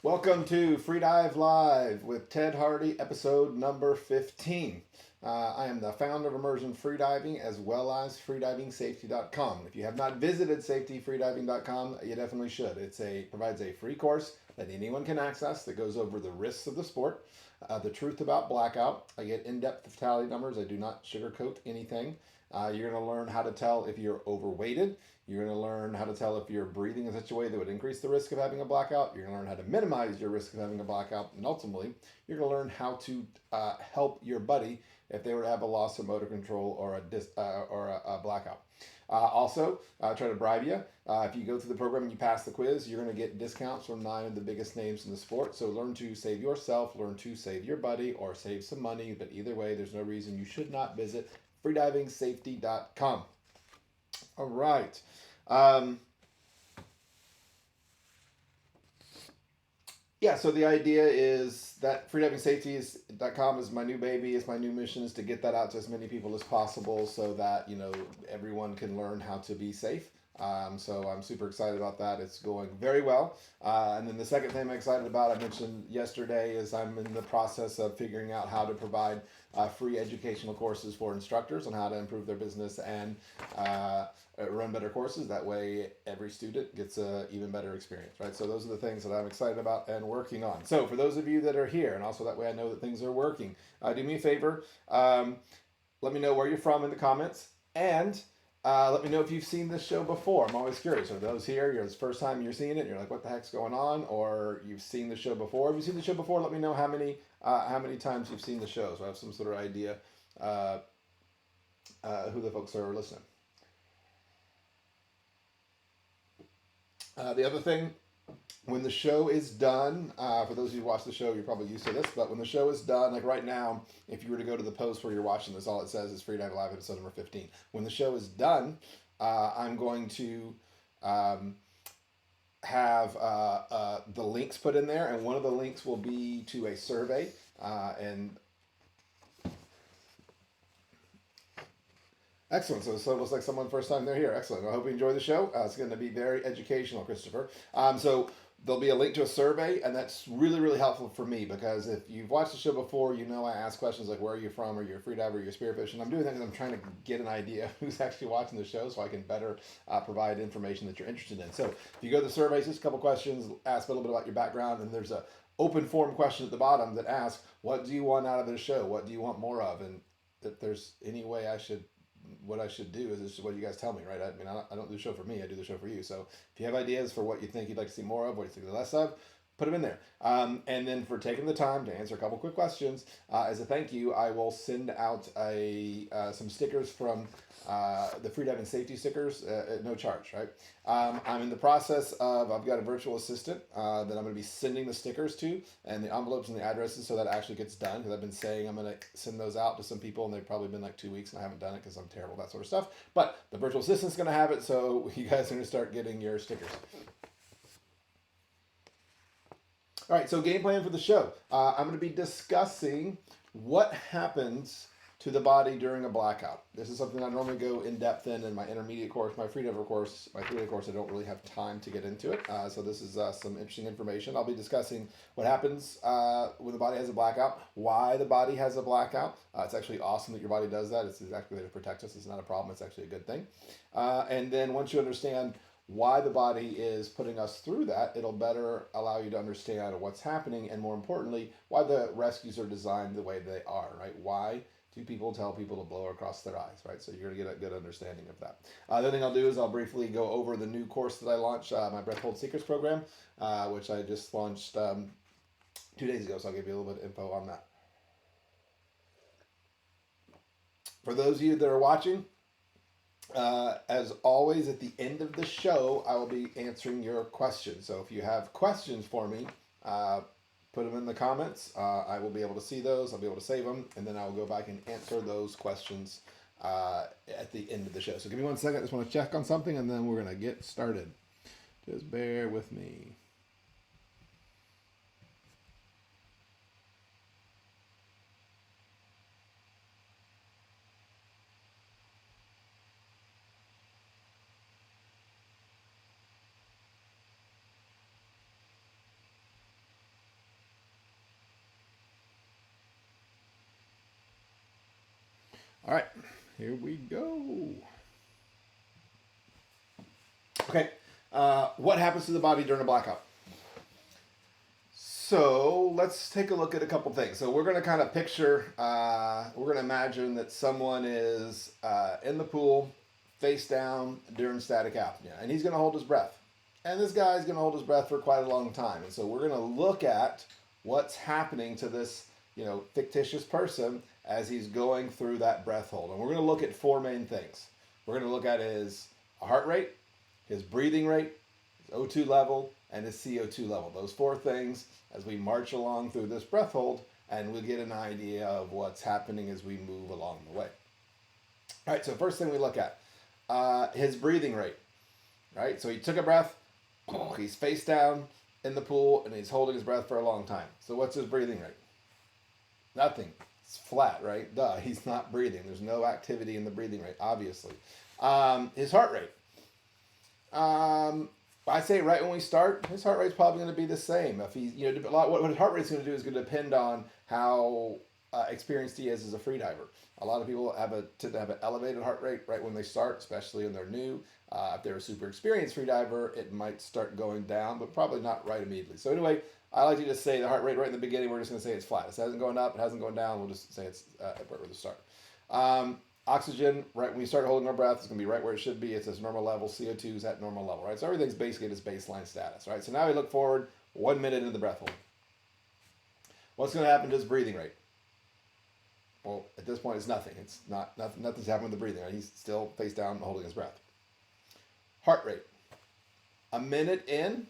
Welcome to Freedive Live with Ted Hardy, episode number 15. I am the founder of Immersion Freediving as well as freedivingsafety.com. If you have not visited safetyfreediving.com, you definitely should. Provides a free course that anyone can access that goes over the risks of the sport, the truth about blackout. I get in-depth fatality numbers. I do not sugarcoat anything. You're going to learn how to tell if you're overweighted. You're going to learn how to tell if you're breathing in such a way that would increase the risk of having a blackout. You're going to learn how to minimize your risk of having a blackout. And ultimately, you're going to learn how to help your buddy if they were to have a loss of motor control or a blackout. Try to bribe you. If you go through the program and you pass the quiz, you're going to get discounts from 9 of the biggest names in the sport. So learn to save yourself, learn to save your buddy, or save some money. But either way, there's no reason you should not visit freedivingsafety.com. All right. Um, so the idea is that freedivingsafety.com is my new baby. It's my new mission is to get that out to as many people as possible so that, everyone can learn how to be safe. So I'm super excited about that. It's going very well. And then the second thing I'm excited about, I mentioned yesterday, is I'm in the process of figuring out how to provide free educational courses for instructors on how to improve their business and run better courses. That way, every student gets an even better experience, right? So those are the things that I'm excited about and working on. So for those of you that are here, and also that way I know that things are working, do me a favor. Let me know where you're from in the comments, and let me know if you've seen this show before. I'm always curious. Are those here? It's the first time you're seeing it. And you're like, what the heck's going on? Or you've seen the show before. If you've seen the show before, let me know how many times you've seen the show, so I have some sort of idea uh, who the folks are listening. The other thing, when the show is done, for those of you who watch the show, you're probably used to this, but when the show is done, like right now, if you were to go to the post where you're watching this, all it says is Freedive Live episode number 15. When the show is done, I'm going to have the links put in there, and one of the links will be to a survey, and excellent. So it looks like someone first time they're here. Excellent. I hope you enjoy the show. It's going to be very educational, Christopher. So there'll be a link to a survey, and that's really, really helpful for me because if you've watched the show before, I ask questions like, where are you from? Are you a free diver? Are you a spearfish? And I'm doing that because I'm trying to get an idea who's actually watching the show so I can better provide information that you're interested in. So if you go to the surveys, just a couple questions, ask a little bit about your background, and there's a open form question at the bottom that asks, what do you want out of this show? What do you want more of? And if there's any way what I should do is just what you guys tell me, right? I mean, I don't do the show for me. I do the show for you. So if you have ideas for what you think you'd like to see more of, what you think less of, put them in there. And then for taking the time to answer a couple quick questions, as a thank you, I will send out some stickers from the freediving safety stickers at no charge, right? I'm in the process of, I've got a virtual assistant that I'm going to be sending the stickers to and the envelopes and the addresses so that actually gets done because I've been saying I'm going to send those out to some people and they've probably been like 2 weeks and I haven't done it because I'm terrible at that sort of stuff. But the virtual assistant's going to have it, so you guys are going to start getting your stickers. All right, so game plan for the show. I'm going to be discussing what happens to the body during a blackout. This is something I normally go in depth in my intermediate course, my free diver course, my 3-day course. I don't really have time to get into it. So this is some interesting information. I'll be discussing what happens when the body has a blackout, why the body has a blackout. It's actually awesome that your body does that. It's exactly there to protect us. It's not a problem. It's actually a good thing. And then once you understand why the body is putting us through that, it'll better allow you to understand what's happening and more importantly, why the rescues are designed the way they are, right? Why do people tell people to blow across their eyes, right? So you're gonna get a good understanding of that. The other thing I'll do is I'll briefly go over the new course that I launched, my Breath Hold Secrets program, which I just launched 2 days ago, so I'll give you a little bit of info on that. For those of you that are watching, as always, at the end of the show, I will be answering your questions. So if you have questions for me, put them in the comments. I will be able to see those. I'll be able to save them, and then I will go back and answer those questions at the end of the show. So give me 1 second. I just want to check on something, and then we're going to get started. Just bear with me. All right, here we go. Okay, what happens to the body during a blackout? So let's take a look at a couple things. So we're going to kind of picture, we're going to imagine that someone is in the pool, face down during static apnea, and he's going to hold his breath. And this guy's going to hold his breath for quite a long time. And so we're going to look at what's happening to this, fictitious person as he's going through that breath hold. And we're going to look at four main things. We're going to look at his heart rate, his breathing rate, his O2 level, and his CO2 level. Those four things as we march along through this breath hold, and we'll get an idea of what's happening as we move along the way. All right, so first thing we look at, his breathing rate. Right, so he took a breath, he's face down in the pool, and he's holding his breath for a long time. So what's his breathing rate? Nothing. It's flat, right? Duh, he's not breathing. There's no activity in the breathing rate, obviously. His heart rate. I say right when we start, his heart rate's probably going to be the same. If he's, what his heart rate's going to do is going to depend on how experienced he is as a freediver. A lot of people tend to have an elevated heart rate right when they start, especially when they're new. If they're a super experienced freediver, it might start going down, but probably not right immediately. So anyway, I like to just say the heart rate right in the beginning. We're just going to say it's flat. It hasn't gone up. It hasn't gone down. We'll just say it's right where the start. Oxygen, right when we start holding our breath, it's going to be right where it should be. It's at normal level. CO2 is at normal level, right? So everything's basically at its baseline status, right? So now we look forward 1 minute into the breath hold. What's going to happen to his breathing rate? Well, at this point, it's nothing. It's not nothing. Nothing's happening with the breathing. Right? He's still face down, holding his breath. Heart rate. A minute in,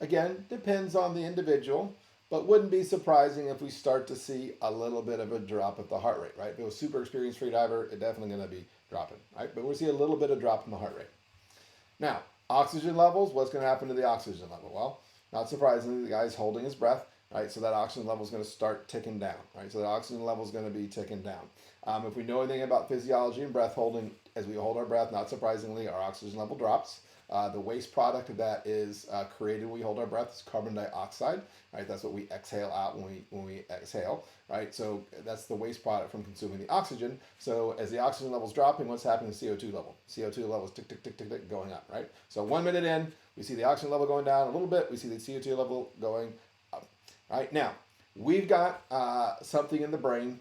again, depends on the individual, but wouldn't be surprising if we start to see a little bit of a drop at the heart rate, right? If it was super experienced freediver, it's definitely going to be dropping, right? But we'll see a little bit of drop in the heart rate. Now, oxygen levels, what's going to happen to the oxygen level? Well, not surprisingly, the guy's holding his breath, right? So that oxygen level is going to start ticking down, right? So the oxygen level is going to be ticking down. If we know anything about physiology and breath holding, as we hold our breath, not surprisingly, our oxygen level drops. The waste product of that is created when we hold our breath is carbon dioxide, right? That's what we exhale out when we exhale, right? So that's the waste product from consuming the oxygen. So as the oxygen level is dropping, what's happening to CO2 level? CO2 level is tick, tick, tick, tick, tick, going up, right? So 1 minute in, we see the oxygen level going down a little bit. We see the CO2 level going up, right? Now, we've got something in the brain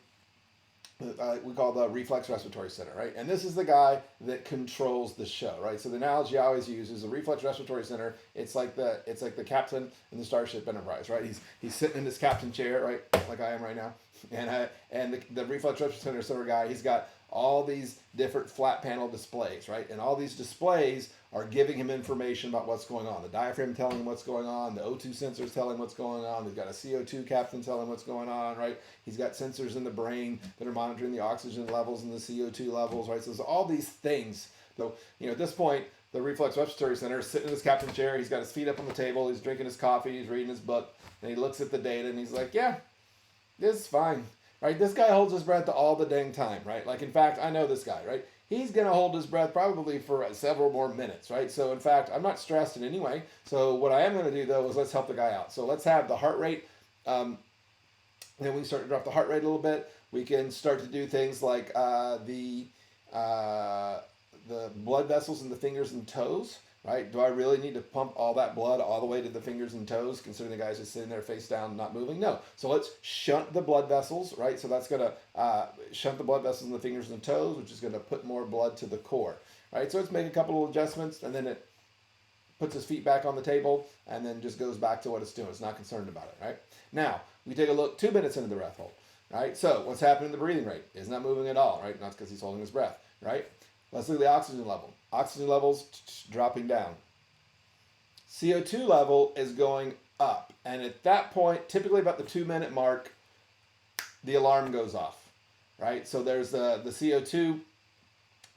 we call the reflex respiratory center, right? And this is the guy that controls the show, right? So the analogy I always use is the reflex respiratory center. It's like the captain in the Starship Enterprise, right? He's sitting in this captain chair, right, like I am right now, and the reflex respiratory center guy, he's got all these different flat panel displays, right? And all these displays are giving him information about what's going on. The diaphragm telling him what's going on. The O2 sensors telling him what's going on. He's got a CO2 captain telling him what's going on, right? He's got sensors in the brain that are monitoring the oxygen levels and the CO2 levels, right? So there's all these things. So, at this point, the reflex respiratory center is sitting in his captain chair. He's got his feet up on the table. He's drinking his coffee. He's reading his book. And he looks at the data and he's like, yeah, this is fine. Right, this guy holds his breath all the dang time, right? Like, in fact, I know this guy, right? He's going to hold his breath probably for several more minutes, right? So, in fact, I'm not stressed in any way. So, what I am going to do, though, is let's help the guy out. So, let's have the heart rate. Then we start to drop the heart rate a little bit. We can start to do things like the blood vessels in the fingers and toes. Right? Do I really need to pump all that blood all the way to the fingers and toes, considering the guy's just sitting there face down, not moving? No. So let's shunt the blood vessels, right? So that's going to shunt the blood vessels in the fingers and toes, which is going to put more blood to the core, right? So let's make a couple of adjustments, and then it puts his feet back on the table, and then just goes back to what it's doing. It's not concerned about it, right? Now, we take a look 2 minutes into the breath hold, right? So what's happening to the breathing rate? It's not moving at all, right? Not because he's holding his breath, right? Let's look at the oxygen level. Oxygen levels dropping down. CO2 level is going up. And at that point, typically about the 2 minute mark, the alarm goes off, right? So there's the CO2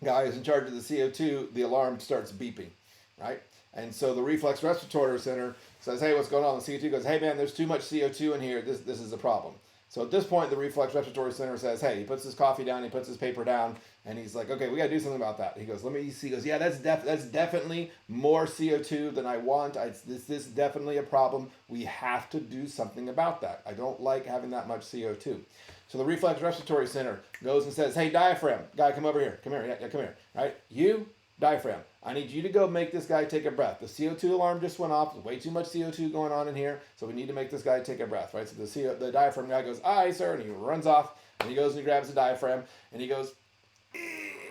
guy who's in charge of the CO2, the alarm starts beeping, right? And so the reflex respiratory center says, hey, what's going on? The CO2 goes, hey, man, there's too much CO2 in here. This is a problem. So at this point, the reflex respiratory center says, hey, he puts his coffee down, he puts his paper down, and he's like, okay, we got to do something about that. He goes, let me see. He goes, yeah, that's definitely more CO2 than I want. This is definitely a problem. We have to do something about that. I don't like having that much CO2. So the reflex respiratory center goes and says, hey, diaphragm, guy, come over here. Come here. Yeah, come here. Right? You, diaphragm, I need you to go make this guy take a breath. The CO2 alarm just went off. There's way too much CO2 going on in here. So we need to make this guy take a breath, right? So the diaphragm guy goes, aye, sir. And he runs off. And he goes and he grabs the diaphragm. And he goes,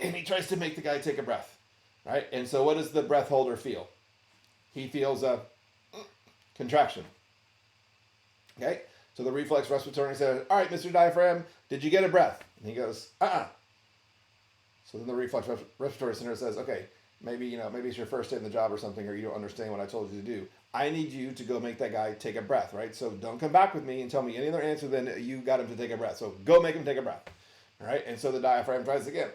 and he tries to make the guy take a breath, right? And so what does the breath holder feel? He feels a contraction. Okay? So the reflex respiratory says, all right, Mr. Diaphragm, did you get a breath? And he goes, uh-uh. So then the reflex respiratory center says, okay, maybe it's your first day in the job or something, or you don't understand what I told you to do. I need you to go make that guy take a breath, right? So don't come back with me and tell me any other answer than you got him to take a breath. So go make him take a breath. All right? And so the diaphragm tries again.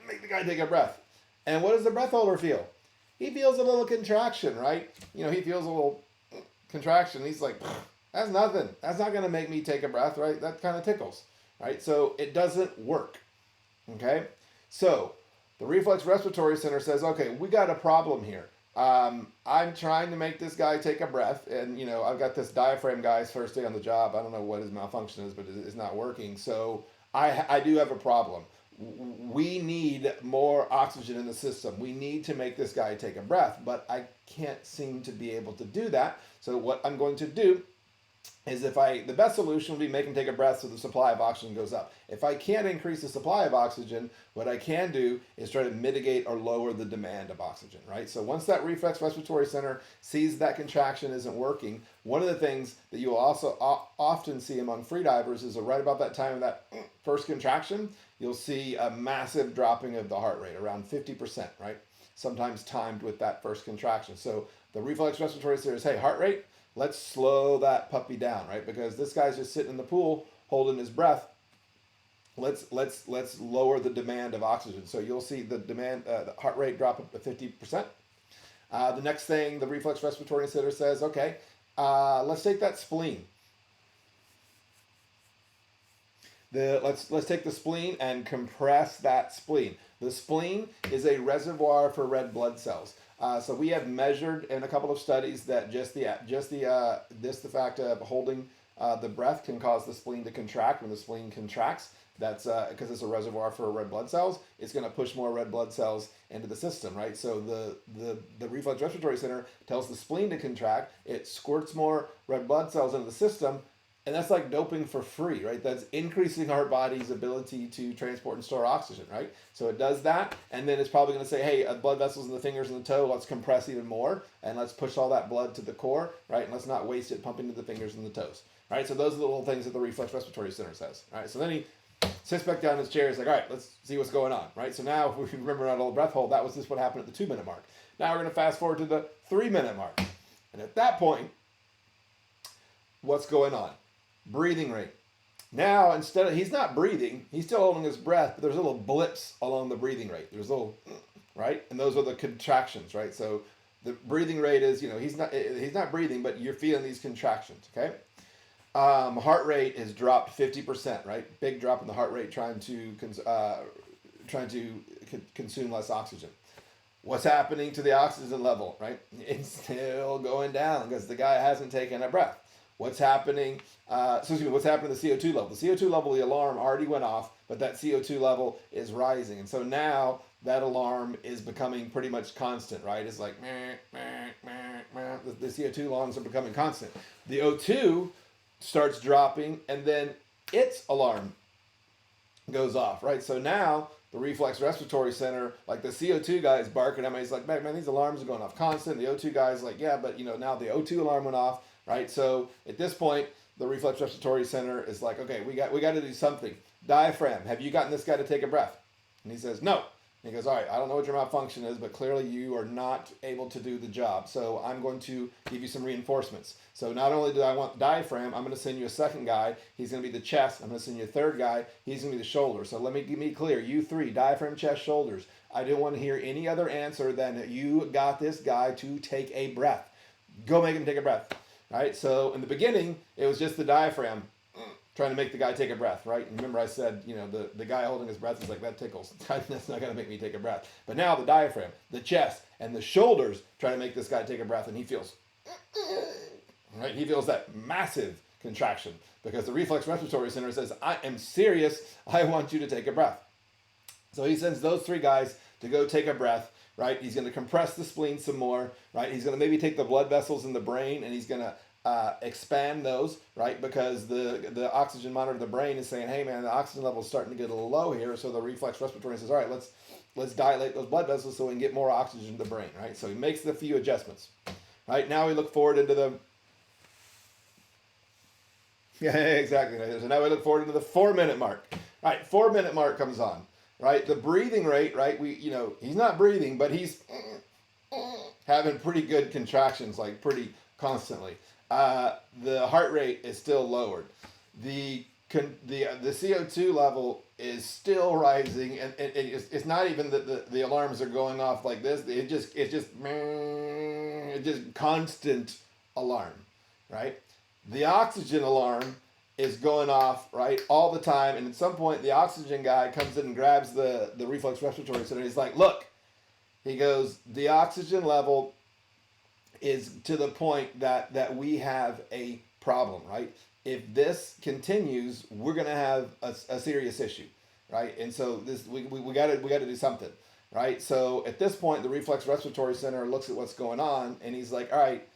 Make the guy take a breath. And what does the breath holder feel? He feels a little contraction, right? He feels a little contraction. He's like, that's nothing. That's not going to make me take a breath, right? That kind of tickles, right? So it doesn't work, okay? So the reflex respiratory center says, okay, we got a problem here. I'm trying to make this guy take a breath, and I've got this diaphragm guy's first day on the job. I don't know what his malfunction is, but it's not working. So I do have a problem. We need more oxygen in the system. We need to make this guy take a breath, but I can't seem to be able to do that. So what I'm going to do is the best solution would be make him take a breath so the supply of oxygen goes up. If I can't increase the supply of oxygen, what I can do is try to mitigate or lower the demand of oxygen, right? So once that reflex respiratory center sees that contraction isn't working, one of the things that you will also often see among freedivers is right about that time of that first contraction, you'll see a massive dropping of the heart rate, around 50%, right? Sometimes timed with that first contraction. So the reflex respiratory center says, hey, heart rate, let's slow that puppy down, right? Because this guy's just sitting in the pool holding his breath. Let's lower the demand of oxygen. So you'll see the heart rate drop up to 50%. The next thing the reflex respiratory center says, okay, let's take that spleen. Let's take the spleen and compress that spleen. The spleen is a reservoir for red blood cells. So we have measured in a couple of studies that just the fact of holding the breath can cause the spleen to contract. When the spleen contracts, that's because it's a reservoir for red blood cells. It's going to push more red blood cells into the system, right? So the reflex respiratory center tells the spleen to contract. It squirts more red blood cells into the system. And that's like doping for free, right? That's increasing our body's ability to transport and store oxygen, right? So it does that, and then it's probably going to say, hey, blood vessels in the fingers and the toe, let's compress even more, and let's push all that blood to the core, right? And let's not waste it pumping to the fingers and the toes, right? So those are the little things that the reflex respiratory center says, all right? So then he sits back down in his chair. He's like, all right, let's see what's going on, right? So now, if we remember that little breath hold, that was just what happened at the 2-minute mark. Now we're going to fast forward to the 3-minute mark. And at that point, what's going on? Breathing rate. Now, he's not breathing, he's still holding his breath, but there's little blips along the breathing rate. There's little, right? And those are the contractions, right? So the breathing rate is, he's not breathing, but you're feeling these contractions, okay? Heart rate is dropped 50%, right? Big drop in the heart rate trying to consume less oxygen. What's happening to the oxygen level, right? It's still going down because the guy hasn't taken a breath. What's happening? What's happening to the CO2 level? The CO2 level, the alarm already went off, but that CO2 level is rising, and so now that alarm is becoming pretty much constant, right? It's like meh, meh, meh, meh. The CO2 alarms are becoming constant. The O2 starts dropping, and then its alarm goes off, right? So now the reflex respiratory center, like the CO2 guy is barking at me. He's like, man, these alarms are going off constant. The O2 guy's like, yeah, but now the O2 alarm went off. Right, so at this point, the reflex respiratory center is like, okay, we got to do something. Diaphragm, have you gotten this guy to take a breath? And he says, no. And he goes, all right, I don't know what your malfunction is, but clearly you are not able to do the job. So I'm going to give you some reinforcements. So not only do I want the diaphragm, I'm going to send you a second guy. He's going to be the chest. I'm going to send you a third guy. He's going to be the shoulder. So let me be clear. You three, diaphragm, chest, shoulders. I didn't want to hear any other answer than you got this guy to take a breath. Go make him take a breath. Right, so in the beginning, it was just the diaphragm trying to make the guy take a breath, right? And remember I said, the guy holding his breath is like, that tickles. That's not going to make me take a breath. But now the diaphragm, the chest, and the shoulders trying to make this guy take a breath, and he feels, right? He feels that massive contraction because the reflex respiratory center says, I am serious. I want you to take a breath. So he sends those three guys to go take a breath, right? He's going to compress the spleen some more, right? He's going to maybe take the blood vessels in the brain and he's going to expand those, right? Because the oxygen monitor of the brain is saying, hey man, the oxygen level is starting to get a little low here. So the reflex respiratory says, all right, let's dilate those blood vessels so we can get more oxygen to the brain, right? So he makes the few adjustments, right? Now we look forward into the, yeah, exactly. So now we look forward into the 4-minute mark, right? 4-minute mark comes on, right? The breathing rate, right? He's not breathing, but he's having pretty good contractions, like pretty constantly. The heart rate is still lowered. The CO2 level is still rising, and it's not even that the alarms are going off like this. It's just constant alarm, right? The oxygen alarm is going off, right, all the time, and at some point the oxygen guy comes in and grabs the reflex respiratory center. He's like, look, he goes, the oxygen level is to the point that we have a problem, right? If this continues, we're gonna have a serious issue, right? And so we gotta do something, right? So at this point, the reflex respiratory center looks at what's going on, and he's like, all right,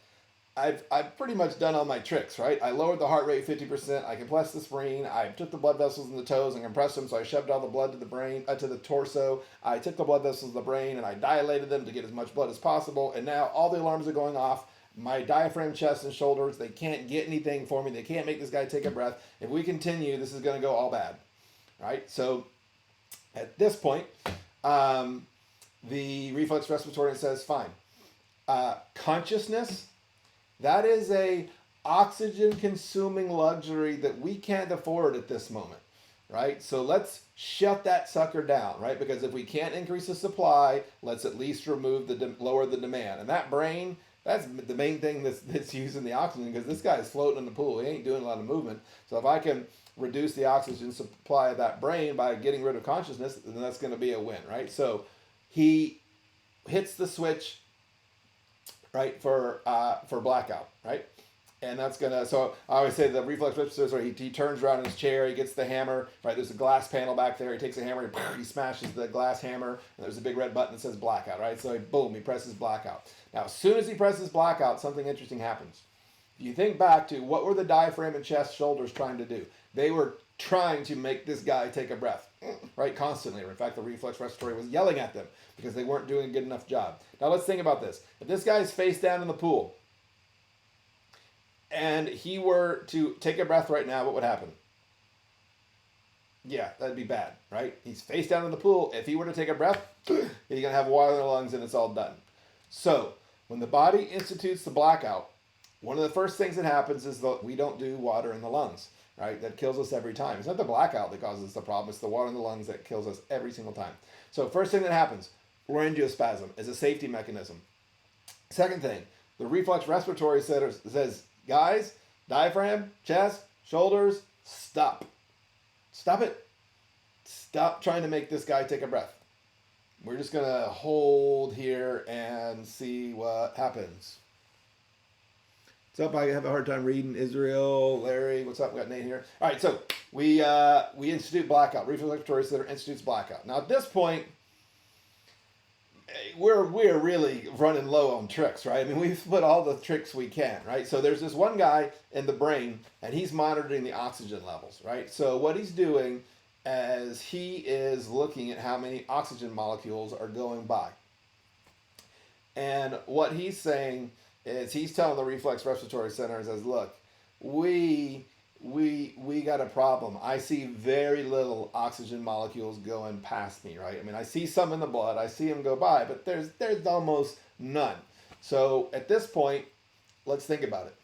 I've pretty much done all my tricks, right? I lowered the heart rate 50%. I compressed the spleen. I took the blood vessels in the toes and compressed them, so I shoved all the blood to the brain, to the torso. I took the blood vessels to the brain and I dilated them to get as much blood as possible. And now all the alarms are going off. My diaphragm, chest, and shoulders, they can't get anything for me. They can't make this guy take a breath. If we continue, this is going to go all bad, right? So at this point, the reflex respiratory says, fine. Consciousness, that is a oxygen consuming luxury that we can't afford at this moment, right? So let's shut that sucker down, right? Because if we can't increase the supply, let's at least lower the demand. And that brain, that's the main thing that's using the oxygen, because this guy's floating in the pool. He ain't doing a lot of movement. So if I can reduce the oxygen supply of that brain by getting rid of consciousness, then that's going to be a win, right? So he hits the switch, right, for blackout, right? And that's gonna, so I always say the reflex respiratory, he turns around in his chair, he gets the hammer, right? There's a glass panel back there. He takes a hammer, he smashes the glass hammer, and there's a big red button that says blackout, right? So boom, he presses blackout. Now, as soon as he presses blackout, something interesting happens. If you think back to what were the diaphragm and chest, shoulders trying to do? They were trying to make this guy take a breath, right? Constantly. In fact, the reflex respiratory was yelling at them because they weren't doing a good enough job. Now, let's think about this. If this guy's face down in the pool, and he were to take a breath right now, what would happen? Yeah, that'd be bad, right? He's face down in the pool. If he were to take a breath, he's going to have water in the lungs and it's all done. So, when the body institutes the blackout, one of the first things that happens is that we don't do water in the lungs, right? That kills us every time. It's not the blackout that causes the problem. It's the water in the lungs that kills us every single time. So, first thing that happens, laryngospasm is a safety mechanism. Second thing, the reflex respiratory center says, guys, diaphragm, chest, shoulders, stop. Stop it. Stop trying to make this guy take a breath. We're just going to hold here and see what happens. What's up? I have a hard time reading. Israel, Larry, what's up? We got Nate here. All right, so we institute blackout. Reflex respiratory center institutes blackout. Now, at this point, we're really running low on tricks, right? I mean, we've put all the tricks we can, right? So there's this one guy in the brain, and he's monitoring the oxygen levels, right? So what he's doing is he is looking at how many oxygen molecules are going by. And what he's saying is he's telling the reflex respiratory center, says, look, we got a problem. I see very little oxygen molecules going past me, right? I mean, I see some in the blood, I see them go by, but there's almost none. So at this point, let's think about it.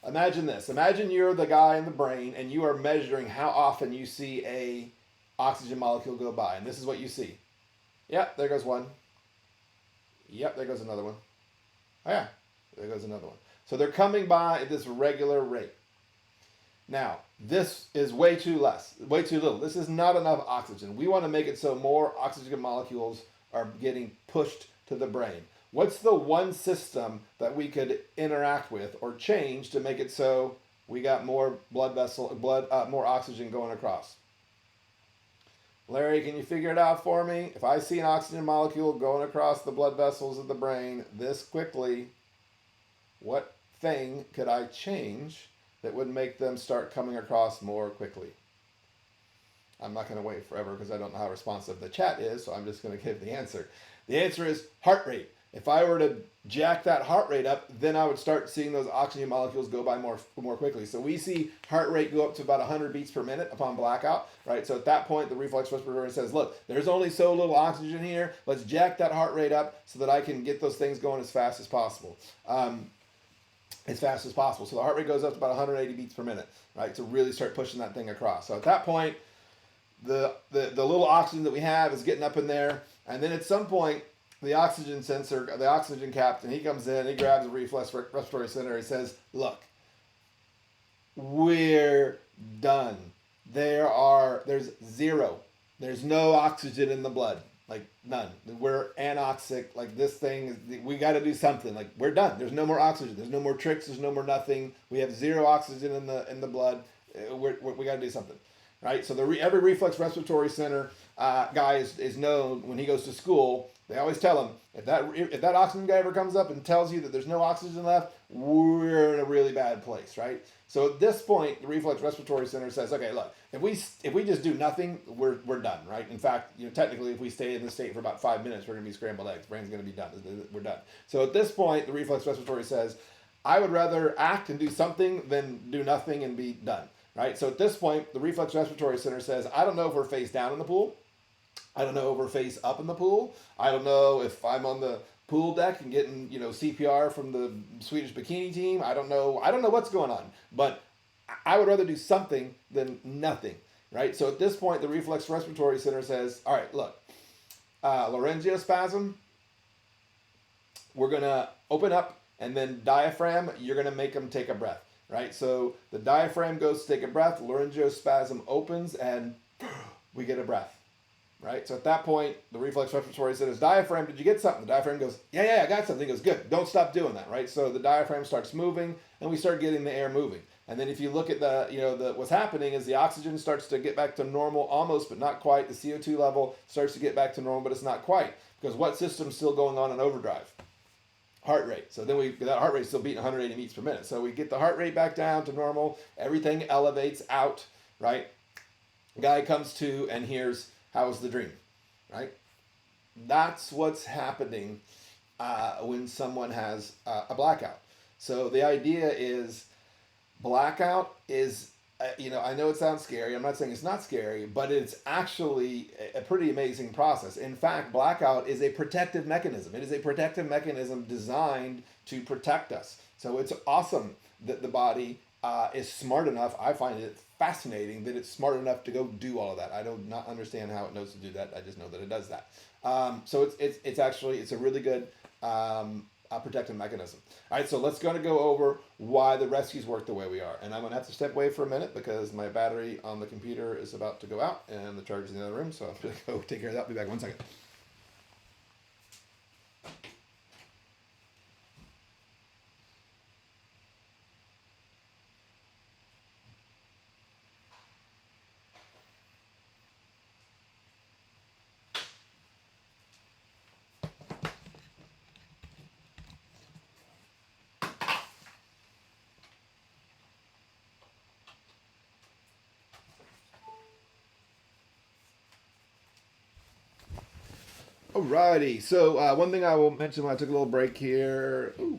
Imagine this. Imagine you're the guy in the brain and you are measuring how often you see a oxygen molecule go by. And this is what you see. Yep, there goes one. Yep, there goes another one. Oh yeah, there goes another one. So they're coming by at this regular rate. Now, this is way too little. This is not enough oxygen. We want to make it so more oxygen molecules are getting pushed to the brain. What's the one system that we could interact with or change to make it so we got more more oxygen going across. Larry, can you figure it out for me? If I see an oxygen molecule going across the blood vessels of the brain this quickly, what thing could I change that would make them start coming across more quickly? I'm not going to wait forever because I don't know how responsive the chat is, so I'm just going to give the answer. The answer is heart rate. If I were to jack that heart rate up, then I would start seeing those oxygen molecules go by more quickly. So we see heart rate go up to about 100 beats per minute upon blackout, right? So at that point, the reflex respiratory says, look, there's only so little oxygen here. Let's jack that heart rate up so that I can get those things going as fast as possible. So the heart rate goes up to about 180 beats per minute, right? To really start pushing that thing across. So at that point, the little oxygen that we have is getting up in there. And then at some point, the oxygen sensor, the oxygen captain, he comes in, he grabs the reflex respiratory center, he says, look, we're done. There's zero. There's no oxygen in the blood. Like none. We're anoxic. Like this thing, we got to do something. Like we're done. There's no more oxygen. There's no more tricks. There's no more nothing. We have zero oxygen in the blood. We got to do something. Right? So every reflex respiratory center guy is known when he goes to school. They always tell him if that oxygen guy ever comes up and tells you that there's no oxygen left, we're in a really bad place, right? So at this point, the reflex respiratory center says, okay, look, if we just do nothing, we're done, right? In fact, technically, if we stay in this state for about 5 minutes, we're going to be scrambled eggs. Brain's going to be done. We're done. So at this point, the reflex respiratory says, I would rather act and do something than do nothing and be done, right? So at this point, the reflex respiratory center says, I don't know if we're face down in the pool. I don't know if we're face up in the pool. I don't know if I'm on the pool deck and getting CPR from the Swedish bikini team. I don't know what's going on, but I would rather do something than nothing, right? So at this point, the reflex respiratory center says, all right, look, laryngospasm, we're going to open up, and then diaphragm, you're going to make them take a breath, right? So the diaphragm goes to take a breath, laryngospasm opens, and we get a breath. Right? So at that point, the reflex respiratory says, diaphragm, did you get something? The diaphragm goes, yeah, I got something. He goes, good, don't stop doing that, right? So the diaphragm starts moving, and we start getting the air moving. And then if you look at what's happening is the oxygen starts to get back to normal almost, but not quite. The CO2 level starts to get back to normal, but it's not quite. Because what system's still going on in overdrive? Heart rate. So then that heart rate's still beating 180 beats per minute. So we get the heart rate back down to normal. Everything elevates out, right? Guy comes to, and here's, how was the dream, right? That's what's happening when someone has a blackout. So the idea is blackout is, I know it sounds scary. I'm not saying it's not scary, but it's actually a pretty amazing process. In fact, blackout is a protective mechanism. It is a protective mechanism designed to protect us. So it's awesome that the body is smart enough. I find it fascinating that it's smart enough to go do all of that. I do not understand how it knows to do that. I just know that it does that. So it's a really good protective mechanism. All right, so let's go over why the rescues work the way we are. And I'm going to have to step away for a minute because my battery on the computer is about to go out and the charger's in the other room. So I'm going to go take care of that. I'll be back 1 second. Alrighty, so one thing I will mention when I took a little break here. Ooh.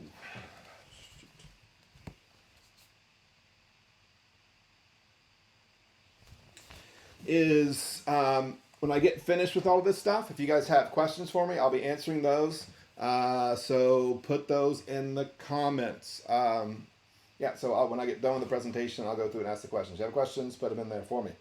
Is when I get finished with all of this stuff, if you guys have questions for me, I'll be answering those. So put those in the comments. So when I get done with the presentation, I'll go through and ask the questions. If you have questions, put them in there for me.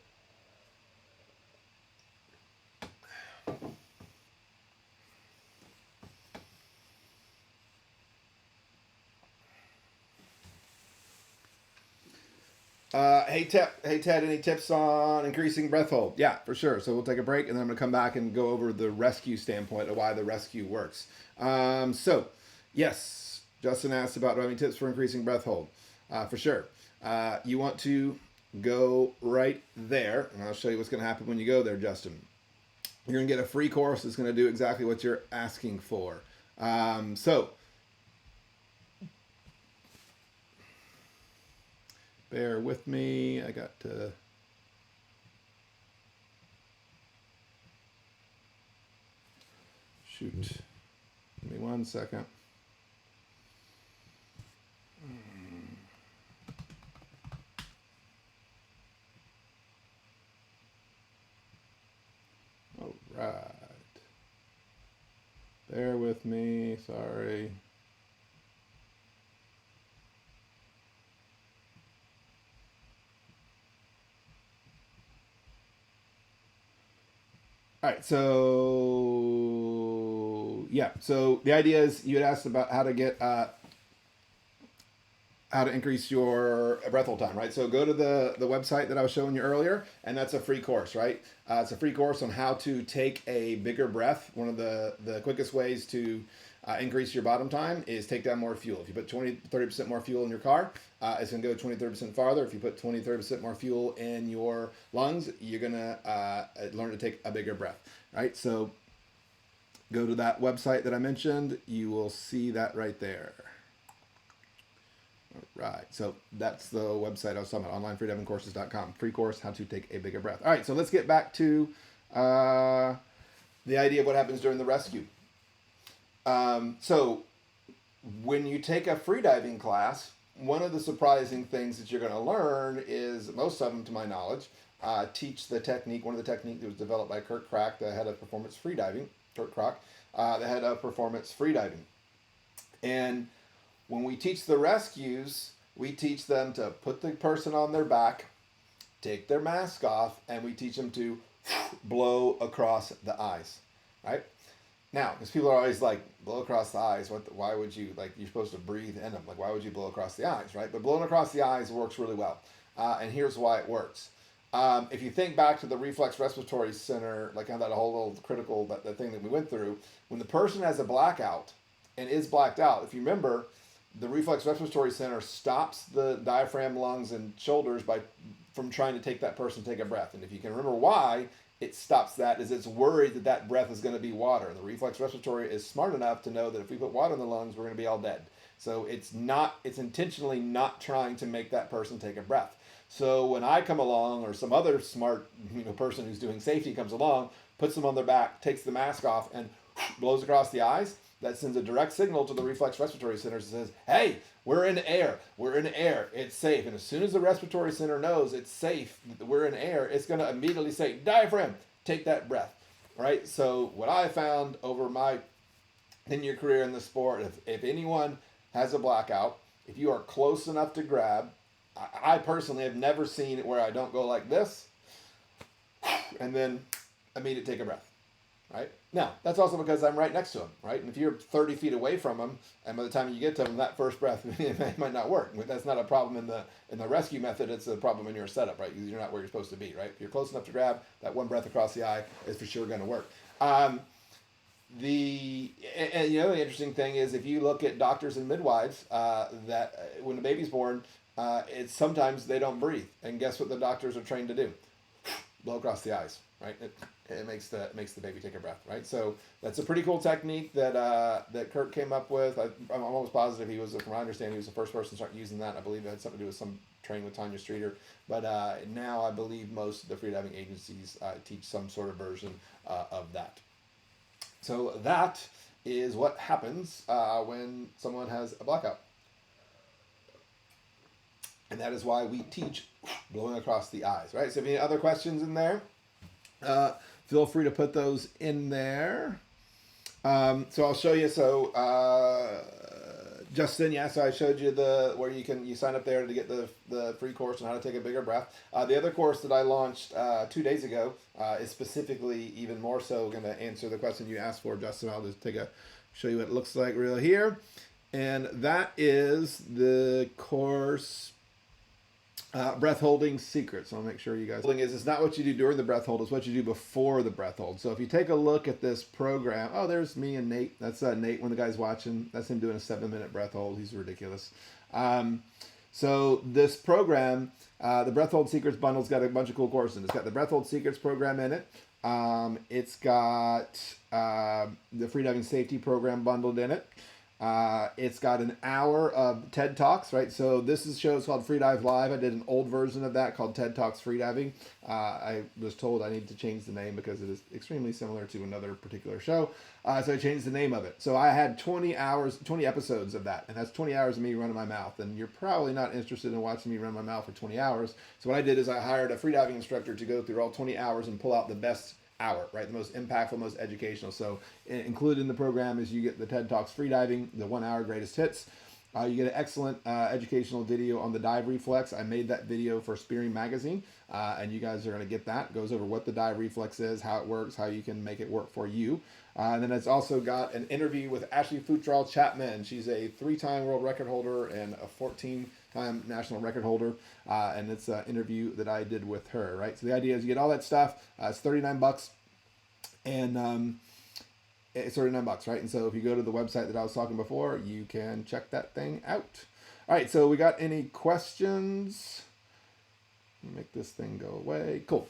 Hey Ted, any tips on increasing breath hold? Yeah, for sure. So we'll take a break, and then I'm going to come back and go over the rescue standpoint of why the rescue works. So, yes, Justin asked about, do I have any tips for increasing breath hold? for sure. You want to go right there, and I'll show you what's going to happen when you go there, Justin. You're going to get a free course that's going to do exactly what you're asking for. So bear with me. I got to... Shoot. Give me 1 second. All right. Bear with me. Sorry. All right, so yeah, so the idea is you had asked about how to get how to increase your breath hold time, right? So go to the website that I was showing you earlier, and that's a free course, right? It's a free course on how to take a bigger breath. One of the quickest ways to increase your bottom time is take down more fuel. If you put 20-30% more fuel in your car, it's going to go 20-30% farther. If you put 20-30% more fuel in your lungs, you're going to learn to take a bigger breath, right? So go to that website that I mentioned. You will see that right there. All right, so that's the website I was talking about, onlinefreedivingcourses.com. Free course, how to take a bigger breath. All right, so let's get back to the idea of what happens during the rescue. So when you take a freediving class, one of the surprising things that you're going to learn is, most of them, to my knowledge, teach the technique. One of the techniques that was developed by Kurt Krack, the head of performance freediving. Kurt Krack, the head of performance freediving. And when we teach the rescues, we teach them to put the person on their back, take their mask off, and we teach them to blow across the eyes, right? Now, because people are always like, blow across the eyes, why would you, like, you're supposed to breathe in them, like, why would you blow across the eyes, right? But blowing across the eyes works really well, and here's why it works. If you think back to the reflex respiratory center, like that whole little critical, that thing that we went through, when the person has a blackout and is blacked out, if you remember, the reflex respiratory center stops the diaphragm, lungs, and shoulders from trying to take that person take a breath. And if you can remember why it stops that, is it's worried that that breath is going to be water. And the reflex respiratory is smart enough to know that if we put water in the lungs, we're going to be all dead. So it's intentionally not trying to make that person take a breath. So when I come along, or some other smart person who's doing safety comes along, puts them on their back, takes the mask off, and blows across the eyes, that sends a direct signal to the reflex respiratory center that says, hey, we're in air, it's safe. And as soon as the respiratory center knows it's safe, we're in air, it's going to immediately say, diaphragm, take that breath, right? So what I found over my 10-year career in the sport, if anyone has a blackout, if you are close enough to grab, I personally have never seen it where I don't go like this, and then immediately take a breath. Right? Now, that's also because I'm right next to him, right? And if you're 30 feet away from him, and by the time you get to him, that first breath it might not work. That's not a problem in the rescue method. It's a problem in your setup, right? You're not where you're supposed to be, right? If you're close enough to grab, that one breath across the eye is for sure going to work. The interesting thing is, if you look at doctors and midwives, that when the baby's born, it's sometimes they don't breathe, and guess what the doctors are trained to do? Blow across the eyes, right? It makes the baby take a breath, right? So that's a pretty cool technique that Kurt came up with. I'm almost positive he was, from my understanding, he was the first person to start using that. I believe it had something to do with some training with Tanya Streeter. But now I believe most of the freediving agencies teach some sort of version of that. So that is what happens when someone has a blackout. And that is why we teach blowing across the eyes, right? So if you have any other questions in there, feel free to put those in there. So I'll show you. So Justin, so I showed you where you sign up there to get the free course on how to take a bigger breath. The other course that I launched 2 days ago is specifically even more so going to answer the question you asked for, Justin. I'll just show you what it looks like real here. And that is the course breath holding secrets. So I'll make sure you guys. The thing is, it's not what you do during the breath hold, it's what you do before the breath hold. So if you take a look at this program, there's me and Nate. That's Nate when the guy's watching. That's him doing a 7-minute breath hold. He's ridiculous. So this program, the Breath Hold Secrets bundle's got a bunch of cool courses. It's got the Breath Hold Secrets program in it. It's got the Freediving Safety program bundled in it. It's got an hour of TED Talks, right? So this show is called Freedive Live. I did an old version of that called TED Talks Freediving. I was told I need to change the name because it is extremely similar to another particular show. So I changed the name of it. So I had 20 episodes of that, and that's 20 hours of me running my mouth. And you're probably not interested in watching me run my mouth for 20 hours. So what I did is I hired a freediving instructor to go through all 20 hours and pull out the best hour, right? The most impactful, most educational. So included in the program is you get the TED Talks Freediving, the 1 hour greatest hits. You get an excellent educational video on the dive reflex. I made that video for Spearing Magazine, and you guys are going to get that. It goes over what the dive reflex is, how it works, how you can make it work for you. And then it's also got an interview with Ashley Futrell Chapman. She's a 3-time world record holder and a 14-time national record holder. And it's an interview that I did with her, right? So the idea is you get all that stuff. It's $39. And it's $39, right? And so if you go to the website that I was talking before, you can check that thing out. All right, so we got any questions? Make this thing go away. Cool.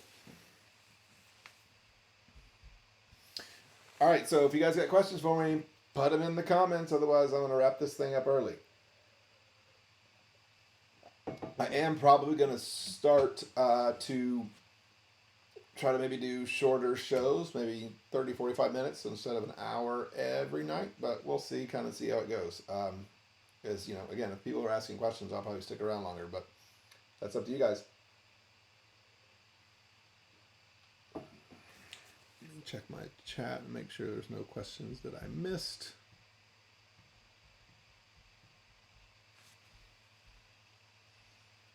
All right, so if you guys got questions for me, put them in the comments. Otherwise, I'm going to wrap this thing up early. I am probably going to start to try to maybe do shorter shows, maybe 30, 45 minutes instead of an hour every night, but we'll see, kind of see how it goes. Because, you know, again, if people are asking questions, I'll probably stick around longer, but that's up to you guys. Check my chat and make sure there's no questions that I missed.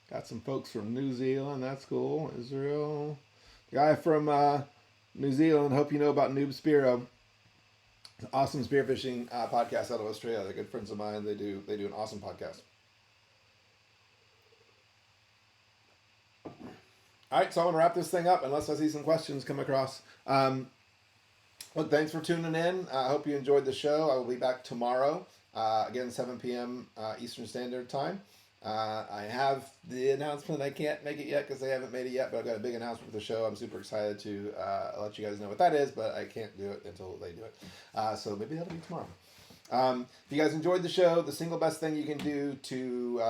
Got some folks from New Zealand, that's cool. Israel. The guy from New Zealand, hope you know about Noob Spearo. It's an awesome spearfishing podcast out of Australia. They're good friends of mine. They do an awesome podcast. All right, so I want to wrap this thing up unless I see some questions come across. Look, thanks for tuning in. I hope you enjoyed the show. I will be back tomorrow, again, 7 p.m. Eastern Standard Time. I have the announcement. I can't make it yet because they haven't made it yet, but I've got a big announcement for the show. I'm super excited to let you guys know what that is, but I can't do it until they do it. So maybe that'll be tomorrow. If you guys enjoyed the show, the single best thing you can do to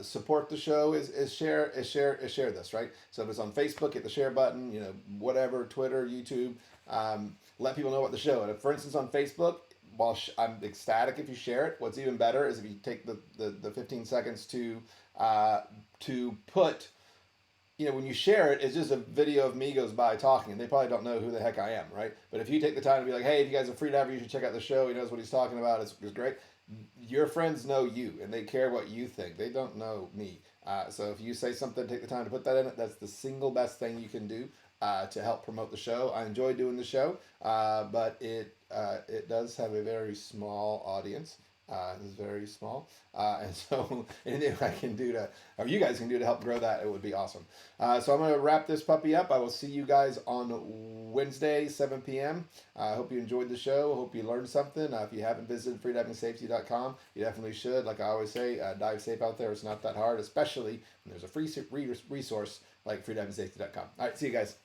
support the show is share this, right? So if it's on Facebook, hit the share button, you know, whatever, Twitter, YouTube, let people know what the show. And if, for instance, on Facebook, while I'm ecstatic if you share it, what's even better is if you take the 15 seconds to put, you know, when you share it, it's just a video of me goes by talking, and they probably don't know who the heck I am, right? But if you take the time to be like, hey, if you guys are free diver, you should check out the show. He knows what he's talking about. It's great. Your friends know you, and they care what you think. They don't know me. So if you say something, take the time to put that in it. That's the single best thing you can do to help promote the show. I enjoy doing the show, but it does have a very small audience. It's very small, and so anything I can do to, or you guys can do to help grow that, it would be awesome. So I'm going to wrap this puppy up. I will see you guys on Wednesday, 7 p.m. I hope you enjoyed the show. I hope you learned something. If you haven't visited freedivingsafety.com, you definitely should. Like I always say, dive safe out there. It's not that hard, especially when there's a free resource like freedivingsafety.com. All right, see you guys.